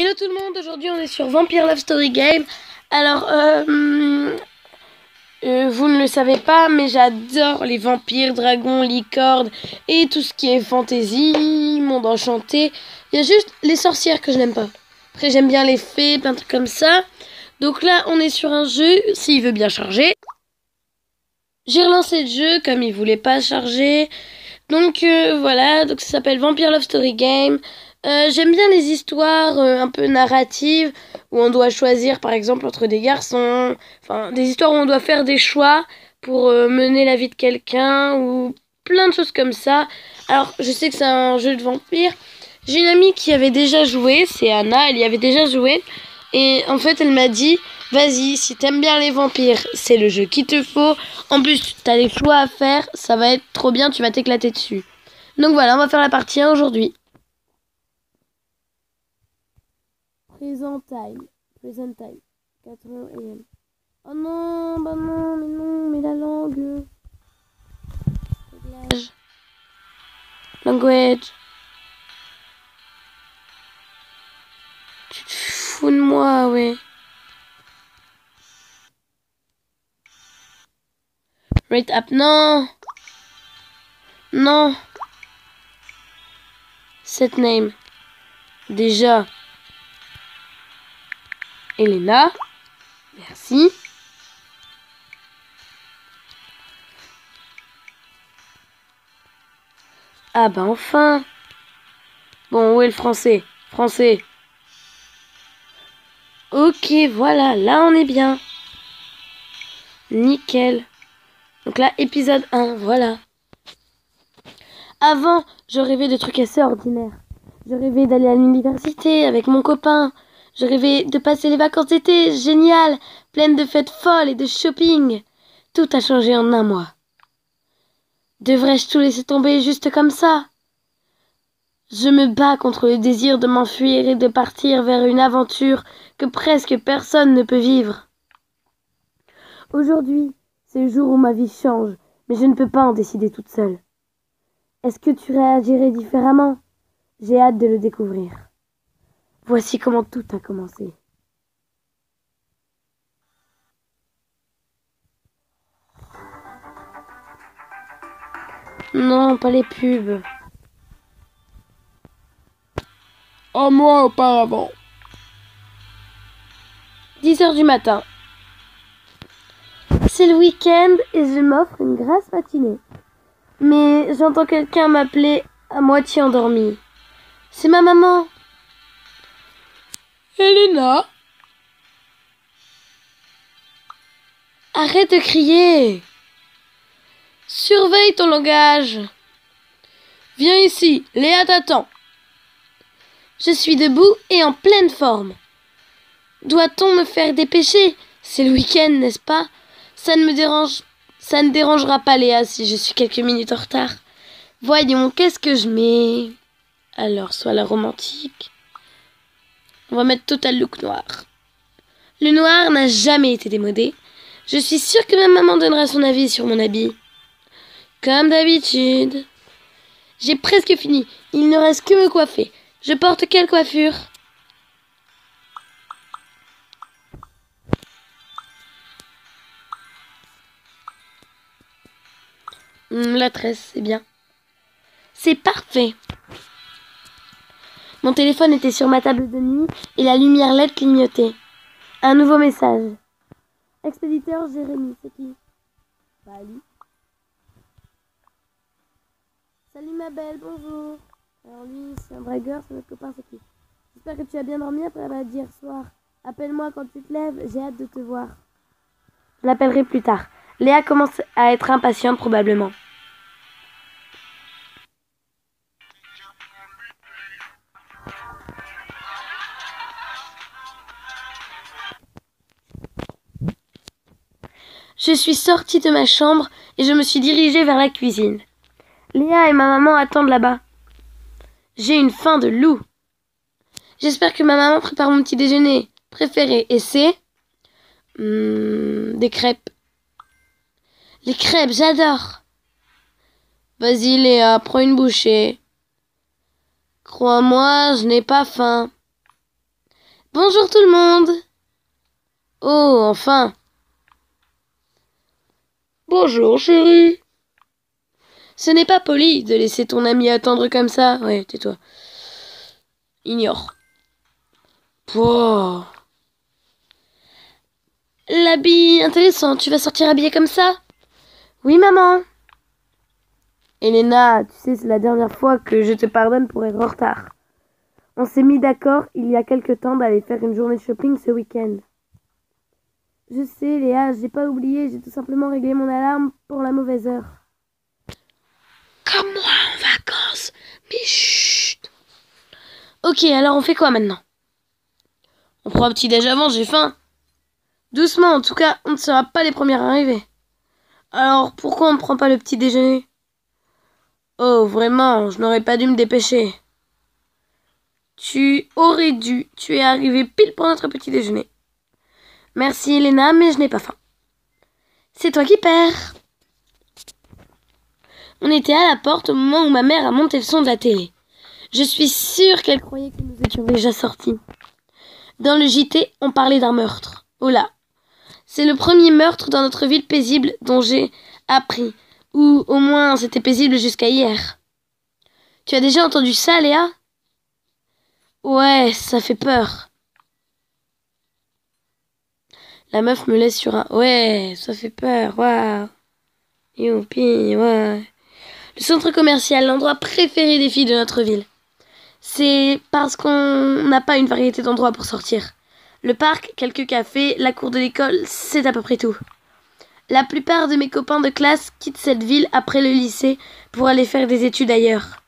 Hello tout le monde, aujourd'hui on est sur Vampire Love Story Game. Alors, vous ne le savez pas, mais j'adore les vampires, dragons, licornes et tout ce qui est fantasy, monde enchanté. Il y a juste les sorcières que je n'aime pas. Après j'aime bien les fées, plein de trucs comme ça. Donc là on est sur un jeu, s'il veut bien charger. J'ai relancé le jeu comme il voulait pas charger. Donc voilà, donc ça s'appelle Vampire Love Story Game. J'aime bien les histoires un peu narratives où on doit choisir par exemple entre des garçons, enfin des histoires où on doit faire des choix pour mener la vie de quelqu'un ou plein de choses comme ça. Alors je sais que c'est un jeu de vampire. J'ai une amie qui avait déjà joué, c'est Anna, elle y avait déjà joué et en fait elle m'a dit vas-y, si t'aimes bien les vampires, c'est le jeu qu'il te faut. En plus, t'as des choix à faire, ça va être trop bien, tu vas t'éclater dessus. Donc voilà, on va faire la partie 1 aujourd'hui. Present time. 4 AM. Oh non, bah non, mais la langue. Réglage. Language. Tu te fous de moi, ouais. Rate up, non. Non. Set name. Déjà. Elena. Merci. Ah bah enfin. Bon, où est le français? Français. Ok, voilà, là on est bien. Nickel. Donc là, épisode 1, voilà. Avant, je rêvais de trucs assez ordinaires. Je rêvais d'aller à l'université avec mon copain. Je rêvais de passer les vacances d'été, géniales, pleines de fêtes folles et de shopping. Tout a changé en un mois. Devrais-je tout laisser tomber juste comme ça? Je me bats contre le désir de m'enfuir et de partir vers une aventure que presque personne ne peut vivre. Aujourd'hui, c'est le jour où ma vie change, mais je ne peux pas en décider toute seule. Est-ce que tu réagirais différemment? J'ai hâte de le découvrir. Voici comment tout a commencé. Non, pas les pubs. Un mois auparavant. 10h du matin. C'est le week-end et je m'offre une grasse matinée. Mais j'entends quelqu'un m'appeler à moitié endormie. C'est ma maman. Elena? Arrête de crier. Surveille ton langage. Viens ici, Léa t'attend. Je suis debout et en pleine forme. Doit-on me faire dépêcher? C'est le week-end, n'est-ce pas? Ça ne dérangera pas Léa si je suis quelques minutes en retard. Voyons, qu'est-ce que je mets? Alors, soit la romantique. On va mettre total look noir. Le noir n'a jamais été démodé. Je suis sûre que ma maman donnera son avis sur mon habit. Comme d'habitude. J'ai presque fini. Il ne reste que me coiffer. Je porte quelle coiffure? La tresse, c'est bien. C'est parfait. Mon téléphone était sur ma table de nuit et la lumière LED clignotait. Un nouveau message. Expéditeur Jérémy, c'est qui? Salut. Salut ma belle, bonjour. Alors lui, c'est un dragueur, c'est notre copain, c'est qui? J'espère que tu as bien dormi après la balade d'hier soir. Appelle-moi quand tu te lèves, j'ai hâte de te voir. Je l'appellerai plus tard. Léa commence à être impatiente probablement. Je suis sortie de ma chambre et je me suis dirigée vers la cuisine. Léa et ma maman attendent là-bas. J'ai une faim de loup. J'espère que ma maman prépare mon petit déjeuner préféré. Et c'est... des crêpes. Les crêpes, j'adore. Vas-y Léa, prends une bouchée. Crois-moi, je n'ai pas faim. Bonjour tout le monde. Oh, enfin. Bonjour chérie. Ce n'est pas poli de laisser ton ami attendre comme ça. Ouais, tais-toi. Ignore. Pouah. L'habit intéressant, tu vas sortir habillée comme ça? Oui, maman. Elena, tu sais, c'est la dernière fois que je te pardonne pour être en retard. On s'est mis d'accord il y a quelque temps d'aller faire une journée de shopping ce week-end. Je sais, Léa, j'ai pas oublié, j'ai tout simplement réglé mon alarme pour la mauvaise heure. Comme moi en vacances, mais chut. Ok, alors on fait quoi maintenant? On prend un petit déj avant, j'ai faim. Doucement, en tout cas, on ne sera pas les premières arrivées. Alors, pourquoi on ne prend pas le petit déjeuner? Oh, vraiment, je n'aurais pas dû me dépêcher. Tu aurais dû, tu es arrivé pile pour notre petit déjeuner. Merci, Elena, mais je n'ai pas faim. C'est toi qui perds. On était à la porte au moment où ma mère a monté le son de la télé. Je suis sûre qu'elle croyait que nous étions déjà sortis. Dans le JT, on parlait d'un meurtre. Oh là! C'est le premier meurtre dans notre ville paisible dont j'ai appris. Ou au moins c'était paisible jusqu'à hier. Tu as déjà entendu ça, Léa? Ouais, ça fait peur. La meuf me laisse sur un... Ouais, ça fait peur, waouh. Youpi, ouais. Le centre commercial, l'endroit préféré des filles de notre ville. C'est parce qu'on n'a pas une variété d'endroits pour sortir. Le parc, quelques cafés, la cour de l'école, c'est à peu près tout. La plupart de mes copains de classe quittent cette ville après le lycée pour aller faire des études ailleurs.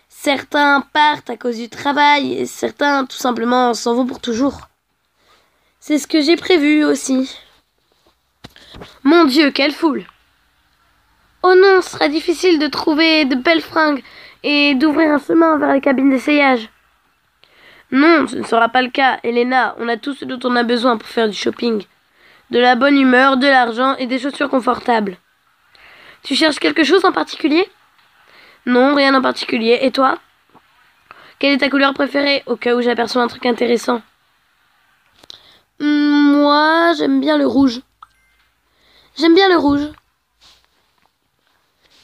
Certains partent à cause du travail et certains tout simplement s'en vont pour toujours. C'est ce que j'ai prévu aussi. Mon Dieu, quelle foule! Oh non, ce sera difficile de trouver de belles fringues et d'ouvrir un chemin vers les cabines d'essayage. Non, ce ne sera pas le cas, Elena. On a tout ce dont on a besoin pour faire du shopping. De la bonne humeur, de l'argent et des chaussures confortables. Tu cherches quelque chose en particulier? Non, rien en particulier. Et toi? Quelle est ta couleur préférée, au cas où j'aperçois un truc intéressant? Moi, j'aime bien le rouge. J'aime bien le rouge.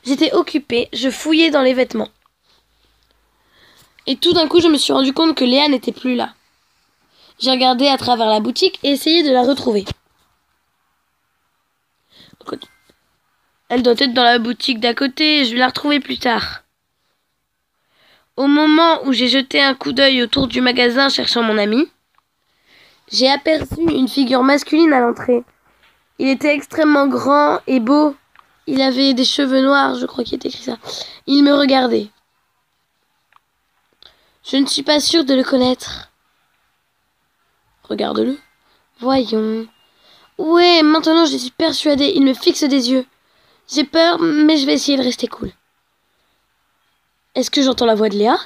J'étais occupée, je fouillais dans les vêtements. Et tout d'un coup, je me suis rendu compte que Léa n'était plus là. J'ai regardé à travers la boutique et essayé de la retrouver. Elle doit être dans la boutique d'à côté, je vais la retrouver plus tard. Au moment où j'ai jeté un coup d'œil autour du magasin cherchant mon ami, j'ai aperçu une figure masculine à l'entrée. Il était extrêmement grand et beau. Il avait des cheveux noirs, je crois qu'il était écrit ça. Il me regardait. Je ne suis pas sûre de le connaître. Regarde-le. Voyons. Ouais, maintenant je suis persuadée, il me fixe des yeux. J'ai peur, mais je vais essayer de rester cool. Est-ce que j'entends la voix de Léa?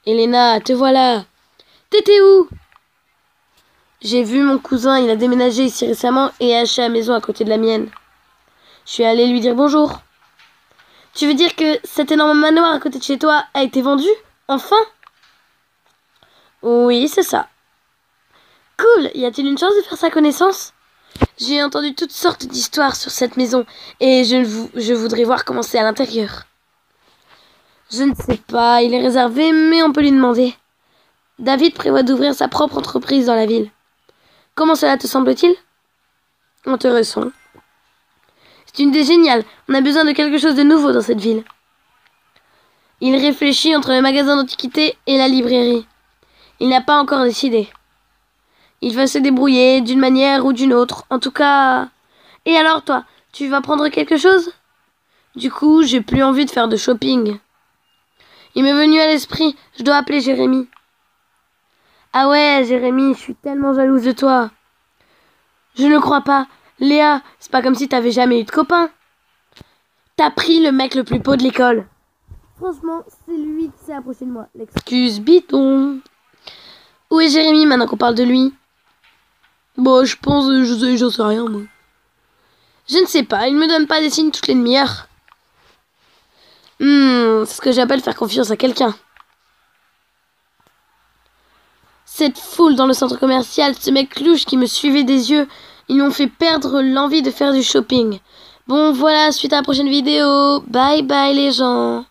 Elena, te voilà. T'étais où? J'ai vu mon cousin, il a déménagé ici récemment et a acheté la maison à côté de la mienne. Je suis allée lui dire bonjour. Tu veux dire que cet énorme manoir à côté de chez toi a été vendu? Enfin? Oui, c'est ça. Cool, y a-t-il une chance de faire sa connaissance? J'ai entendu toutes sortes d'histoires sur cette maison et je voudrais voir comment c'est à l'intérieur. Je ne sais pas, il est réservé, mais on peut lui demander. David prévoit d'ouvrir sa propre entreprise dans la ville. Comment cela te semble-t-il? Intéressant. C'est une idée géniale, on a besoin de quelque chose de nouveau dans cette ville. Il réfléchit entre le magasin d'antiquités et la librairie. Il n'a pas encore décidé. Il va se débrouiller d'une manière ou d'une autre. En tout cas... Et alors toi, tu vas prendre quelque chose? Du coup, j'ai plus envie de faire de shopping. Il m'est venu à l'esprit, je dois appeler Jérémy. Ah ouais, Jérémy, je suis tellement jalouse de toi. Je ne crois pas. Léa, c'est pas comme si t'avais jamais eu de copain. T'as pris le mec le plus beau de l'école. Franchement, c'est lui qui s'est approché de moi. L'excuse bidon. Où est Jérémy maintenant qu'on parle de lui? Bon, je pense, j'en sais rien, moi. Je ne sais pas, il me donne pas des signes toutes les demi-heures. C'est ce que j'appelle faire confiance à quelqu'un. Cette foule dans le centre commercial, ce mec louche qui me suivait des yeux, ils m'ont fait perdre l'envie de faire du shopping. Bon voilà, suite à la prochaine vidéo. Bye bye les gens.